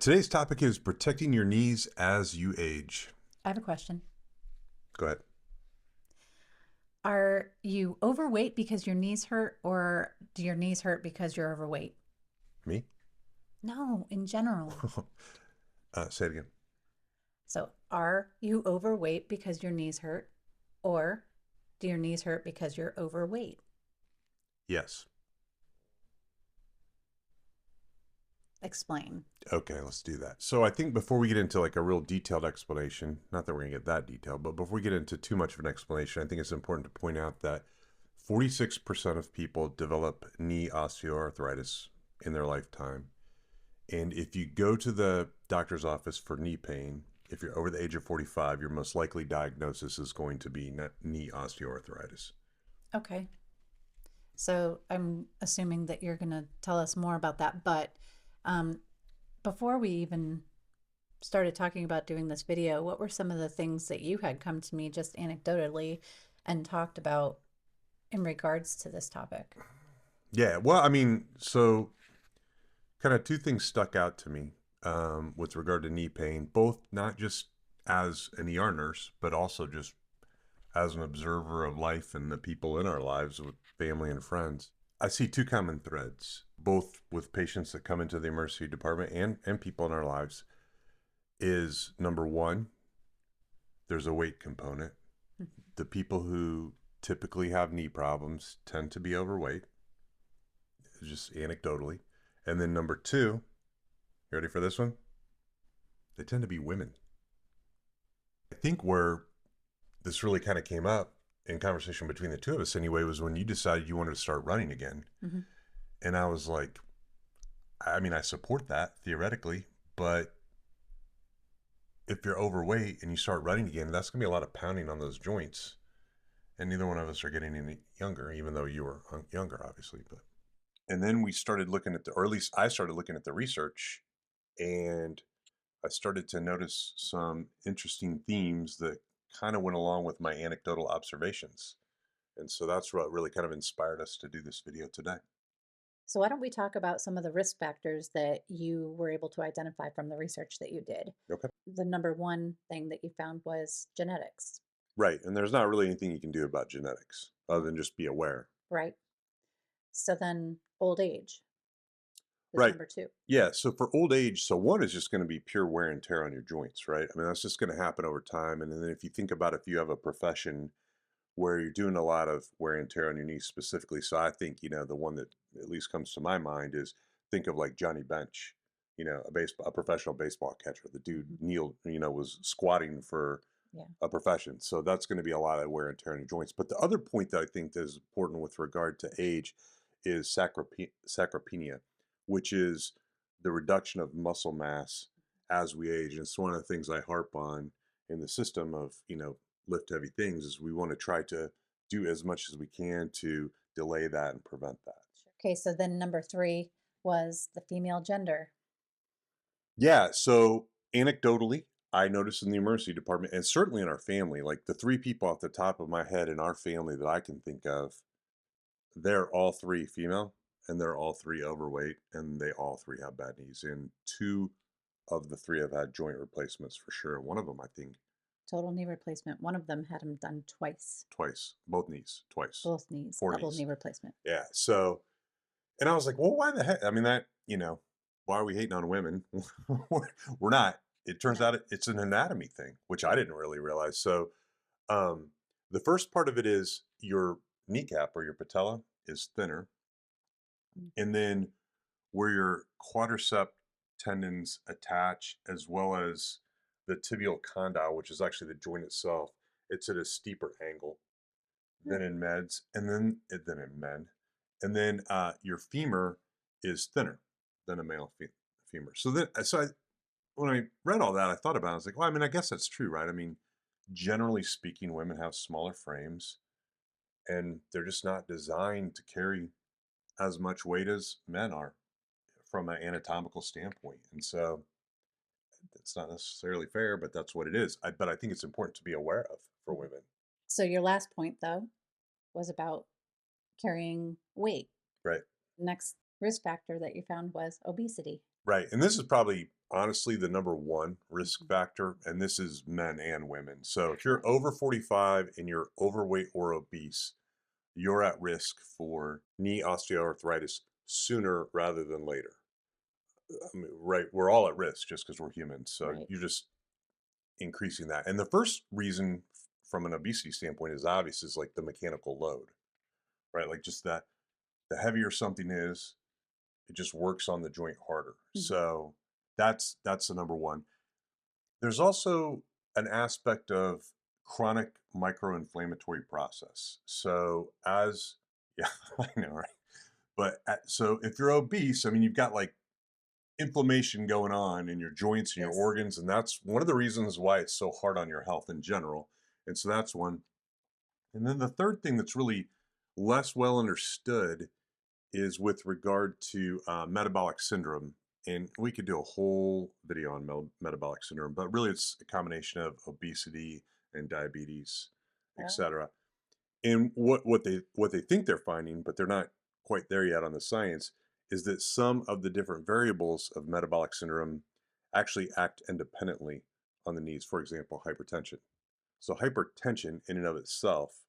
Today's topic is protecting your knees as you age. I have a question. Go ahead. Are you overweight because your knees hurt, or do your knees hurt because you're overweight? Me? No, in general. Say it again. So, are you overweight because your knees hurt, or do your knees hurt because you're overweight? Yes. Explain. Okay, let's do that. So I think before we get into like a real detailed explanation, not that we're going to get that detailed, but before we get into too much of an explanation, I think it's important to point out that 46% of people develop knee osteoarthritis in their lifetime. And if you go to the doctor's office for knee pain, if you're over the age of 45, your most likely diagnosis is going to be knee osteoarthritis. Okay. So, I'm assuming that you're going to tell us more about that. But um, before we even started talking about doing this video, what were some of the things that you had come to me just anecdotally and talked about in regards to this topic? Yeah, well, I mean, so kind of two things stuck out to me with regard to knee pain, both not just as an ER nurse, but also just as an observer of life and the people in our lives with family and friends. I see two common threads, both with patients that come into the emergency department and people in our lives, is number one, there's a weight component. The people who typically have knee problems tend to be overweight, just anecdotally. And then number two, you ready for this one? They tend to be women. I think where this really kind of came up in conversation between the two of us anyway was when you decided you wanted to start running again. Mm-hmm. And I was like, I mean, I support that theoretically, but if you're overweight and you start running again, that's going to be a lot of pounding on those joints. And neither one of us are getting any younger, even though you were younger, obviously. But and then we started looking at or at least I started looking at the research, and I started to notice some interesting themes that kind of went along with my anecdotal observations. And so that's what really kind of inspired us to do this video today. So, why don't we talk about some of the risk factors that you were able to identify from the research that you did? Okay. The number one thing that you found was genetics, Right. And there's not really anything you can do about genetics other than just be aware. right? So, then old age was Right. number two. Yeah. So for old age, so one is just going to be pure wear and tear on your joints, right? I mean, that's just going to happen over time. And then if you think about if you have a profession where you're doing a lot of wear and tear on your knees specifically. So I think, the one that at least comes to my mind is think of like Johnny Bench, a professional baseball catcher. The dude Mhm. kneeled, was squatting for Yeah. a profession. So that's going to be a lot of wear and tear on your joints. But the other point that I think that is important with regard to age is sarcopenia, which is the reduction of muscle mass as we age. And it's one of the things I harp on in the system of, lift heavy things is we want to try to do as much as we can to delay that and prevent that. Okay, so then number three was the female gender. Yeah. So anecdotally, I noticed in the emergency department and certainly in our family, like the three people off the top of my head in our family that I can think of, they're all three female and they're all three overweight and they all three have bad knees. And two of the three have had joint replacements for sure. One of them, I think, Total knee replacement. One of them had them done twice, twice, both knees, twice, both knees, four double knees. knee replacement. Yeah. So, and I was like, well, why the heck? I mean, why are we hating on women? We're not. It turns No. out it's an anatomy thing, which I didn't really realize. So, um, the first part of it is your kneecap or your patella is thinner. Mm. And then where your quadricep tendons attach, as well as the tibial condyle, which is actually the joint itself, it's at a steeper angle Hmm. than in meds, and than in men. And then your femur is thinner than a male femur. When I read all that, I thought about it. I was like, well, I mean, I guess that's true, right? I mean, generally speaking, women have smaller frames, and they're just not designed to carry as much weight as men are from an anatomical standpoint. And so it's not necessarily fair, but that's what it is. But I think it's important to be aware of for Mhm. women. So your last point, though, was about carrying weight. Right. Next risk factor that you found was obesity. Right. And this is probably honestly the number one risk factor. And this is men and women. So if you're Right. over 45 and you're overweight or obese, you're at risk for knee osteoarthritis sooner rather than later. I mean, right. We're all at risk just because we're humans. So Right. you're just increasing that. And the first reason from an obesity standpoint is obvious is like the mechanical load, right? Like just that the heavier something is, it just works on the joint harder. Mhm. So that's the number one. There's also an aspect of chronic microinflammatory process. So as yeah, I know, right? But so if you're obese, I mean, you've got like inflammation going on in your joints and your Yes. organs, and that's one of the reasons why it's so hard on your health in general. And so that's one. And then the third thing that's really less well understood is with regard to metabolic syndrome. And we could do a whole video on metabolic syndrome, but really it's a combination of obesity and diabetes, Oh, etc. And what they think they're finding, but they're not quite there yet on the science, is that some of the different variables of metabolic syndrome actually act independently on the needs. For example, hypertension. So hypertension in and of itself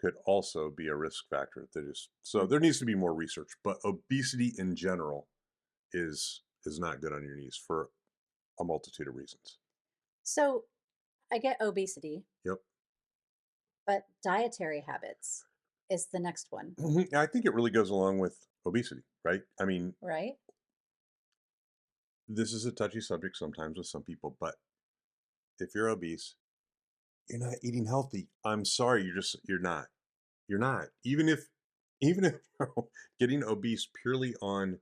could also be a risk factor that is so mm. there needs to be more research, but obesity in general is not good on your knees for a multitude of reasons. So I get obesity, Yep. but dietary habits is the next one, I think it really goes along with obesity, right? I mean, right? this is a touchy subject sometimes with some people, but if you're obese, you're not eating healthy. I'm sorry, you're not. You're not. Even if you're getting obese purely on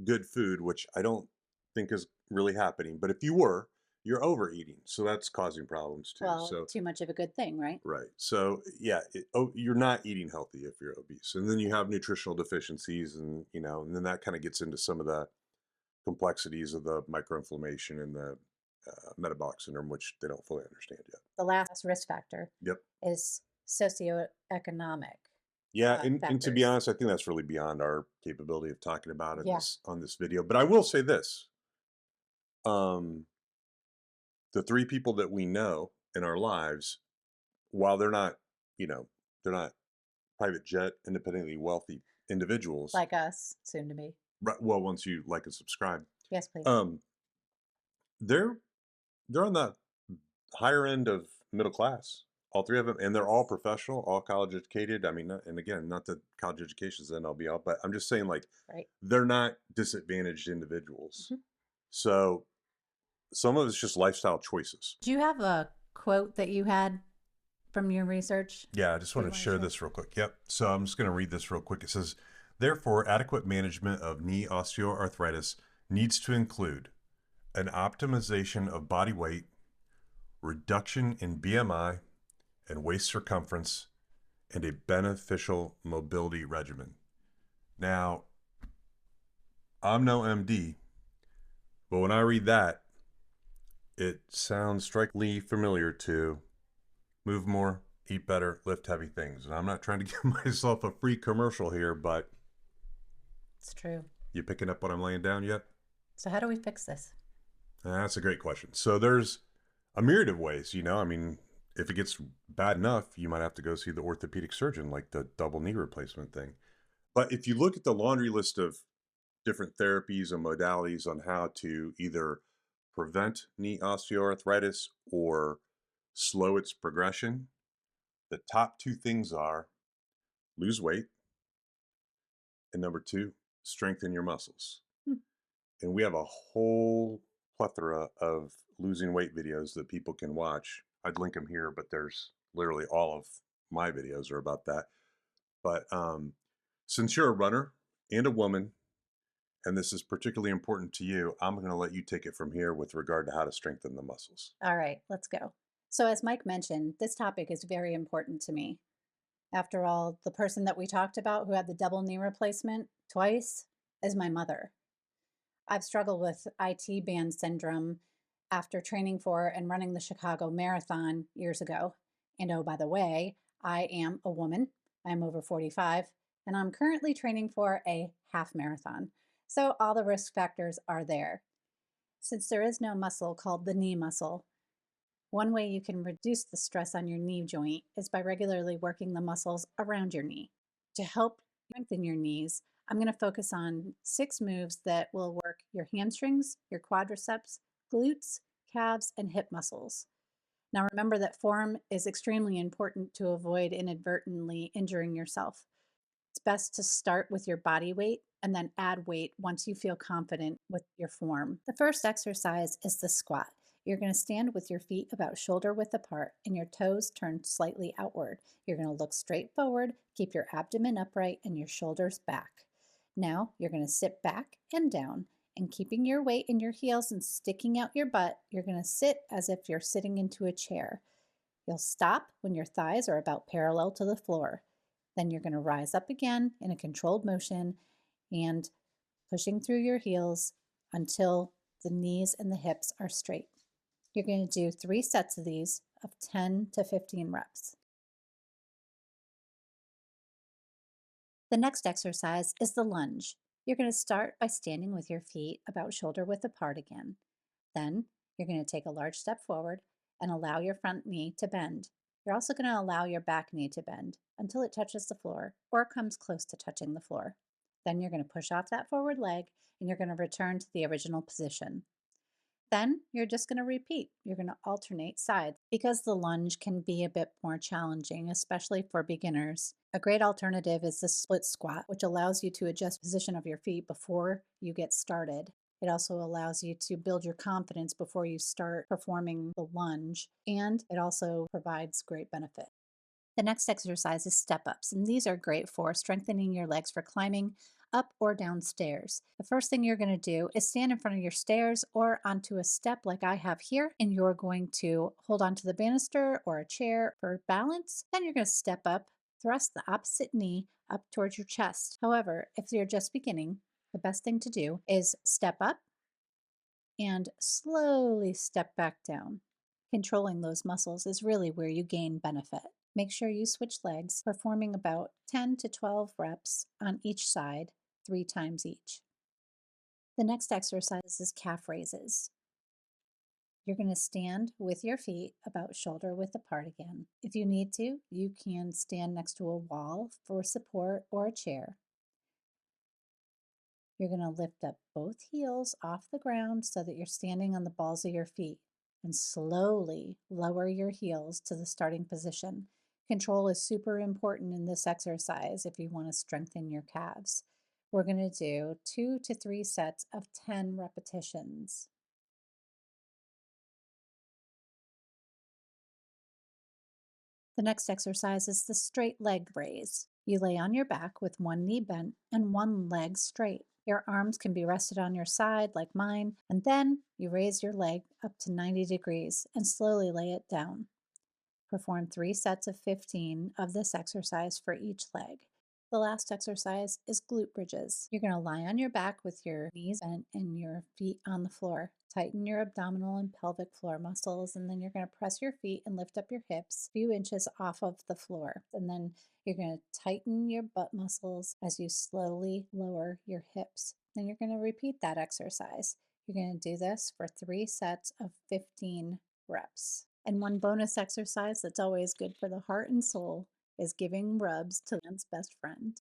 good food, which I don't think is really happening, but if you were, you're overeating. So that's causing problems too. Well, So too much of a good thing, right? right. So yeah, you're not eating healthy if you're obese. And then you have nutritional deficiencies and and then that kind of gets into some of the complexities of the microinflammation and the metabolic syndrome, which they don't fully understand yet. The last risk factor Yep. is socioeconomic Yeah, and to be factors. honest, I think that's really beyond our capability of talking about in Yeah. this on this video. But I will say this: um, the three people that we know in our lives, while you know, they're not private jet, independently wealthy individuals. Like us, soon to be. Right, well, once you like and subscribe, Yes, please. um, they're they're on the higher end of middle class. All three of them, and they're all professional, all college educated. I mean, and again, not that college education is the end all be all, but I'm just saying, like, Right. they're not disadvantaged individuals. Mhm. So some of it's just lifestyle choices. Do you have a quote that you had from your research Yeah, I just that want you to want to share share? this real quick. Yep. So I'm just going to read this real quick. It says, therefore, adequate management of knee osteoarthritis needs to include an optimization of body weight, reduction in BMI and waist circumference, and a beneficial mobility regimen. Now, I'm no MD, but when I read that, it sounds strikingly familiar to move more, eat better, lift heavy things. And I'm not trying to give myself a free commercial here, but It's true. you picking up what I'm laying down yet? So how do we fix this? That's a great question. So there's a myriad of ways, I mean, if it gets bad enough, you might have to go see the orthopedic surgeon, like the double knee replacement thing. But if you look at the laundry list of different therapies and modalities on how to either prevent knee osteoarthritis or slow its progression, the top two things are lose weight, and number two, strengthen your muscles. Hmm. And we have a whole plethora of losing weight videos that people can watch. I'd link them here, but there's literally all of my videos are about that. But since you're a runner and a woman, and this is particularly important to you, I'm going to let you take it from here with regard to how to strengthen the muscles. All right, let's go. So, as Mike mentioned, this topic is very important to me. After all, the person that we talked about who had the double knee replacement twice is my mother. I've struggled with IT band syndrome after training for and running the Chicago Marathon years ago. And oh, by the way, I am a woman. I'm over 45, and I'm currently training for a half marathon. So all the risk factors are there. Since there is no muscle called the knee muscle, one way you can reduce the stress on your knee joint is by regularly working the muscles around your knee. To help strengthen your knees, I'm going to focus on 6 moves that will work your hamstrings, your quadriceps, glutes, calves, and hip muscles. Now, remember that form is extremely important to avoid inadvertently injuring yourself. It's best to start with your body weight and then add weight once you feel confident with your form. The first exercise is the squat. You're going to stand with your feet about shoulder width apart and your toes turned slightly outward. You're going to look straight forward, keep your abdomen upright and your shoulders back. Now you're going to sit back and down, and keeping your weight in your heels and sticking out your butt, you're going to sit as if you're sitting into a chair. You'll stop when your thighs are about parallel to the floor. Then you're going to rise up again in a controlled motion and pushing through your heels until the knees and the hips are straight. You're going to do 3 sets of these of 10 to 15 reps. The next exercise is the lunge. You're going to start by standing with your feet about shoulder width apart again. Then you're going to take a large step forward and allow your front knee to bend. You're also going to allow your back knee to bend until it touches the floor or comes close to touching the floor. Then you're going to push off that forward leg and you're going to return to the original position. Then you're just going to repeat. You're going to alternate sides because the lunge can be a bit more challenging, especially for beginners. A great alternative is the split squat, which allows you to adjust position of your feet before you get started. It also allows you to build your confidence before you start performing the lunge, and it also provides great benefit. The next exercise is step ups, and these are great for strengthening your legs for climbing up or down stairs. The first thing you're going to do is stand in front of your stairs or onto a step like I have here, and you're going to hold onto the banister or a chair for balance. Then you're going to step up, thrust the opposite knee up towards your chest. However, if you're just beginning, the best thing to do is step up and slowly step back down. Controlling those muscles is really where you gain benefit. Make sure you switch legs, performing about 10 to 12 reps on each side, 3 times each. The next exercise is calf raises. You're going to stand with your feet about shoulder width apart again. If you need to, you can stand next to a wall for support or a chair. You're going to lift up both heels off the ground so that you're standing on the balls of your feet and slowly lower your heels to the starting position. Control is super important in this exercise if you want to strengthen your calves. We're going to do 2 to 3 sets of 10 repetitions. The next exercise is the straight leg raise. You lay on your back with one knee bent and one leg straight. Your arms can be rested on your side like mine, and then you raise your leg up to 90 degrees and slowly lay it down. Perform 3 sets of 15 of this exercise for each leg. The last exercise is glute bridges. You're going to lie on your back with your knees bent and your feet on the floor. Tighten your abdominal and pelvic floor muscles, and then you're going to press your feet and lift up your hips a few inches off of the floor. And then you're going to tighten your butt muscles as you slowly lower your hips. Then you're going to repeat that exercise. You're going to do this for 3 sets of 15 reps. And one bonus exercise that's always good for the heart and soul is giving rubs to man's best friend.